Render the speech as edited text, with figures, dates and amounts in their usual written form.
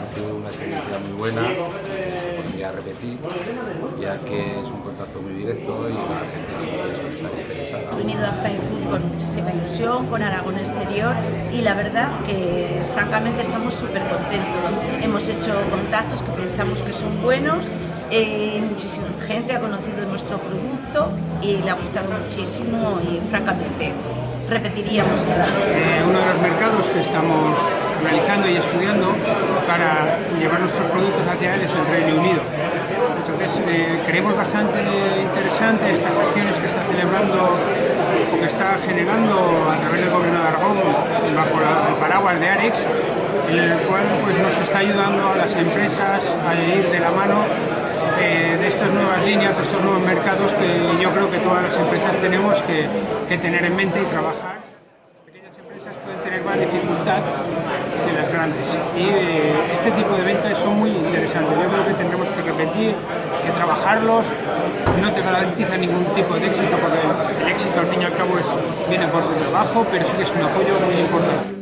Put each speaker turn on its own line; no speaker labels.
parecido una experiencia muy buena, se podría repetir, ya que es un contacto muy directo y la gente siempre suele estar interesada.
He venido a Fly Food con muchísima ilusión, con Aragón Exterior, y la verdad que francamente estamos súper contentos. Hemos hecho contactos que pensamos que son buenos, muchísima gente ha conocido nuestro producto y le ha gustado muchísimo y francamente repetiríamos.
Uno de los mercados que estamos realizando y estudiando para llevar nuestros productos hacia él es el Reino Unido. Entonces creemos bastante interesante estas acciones que está celebrando o que está generando a través del Gobierno de Aragón bajo el paraguas de AREX, en el cual pues, nos está ayudando a las empresas a ir de la mano de estas nuevas líneas, de estos nuevos mercados que yo creo que todas las empresas tenemos que tener en mente y trabajar. Las pequeñas empresas pueden tener más dificultad que las grandes y este tipo de ventas son muy interesantes. Yo creo que tendremos que repetir, que trabajarlos. No te garantiza ningún tipo de éxito porque el éxito al fin y al cabo viene por tu trabajo, pero sí que es un apoyo muy importante.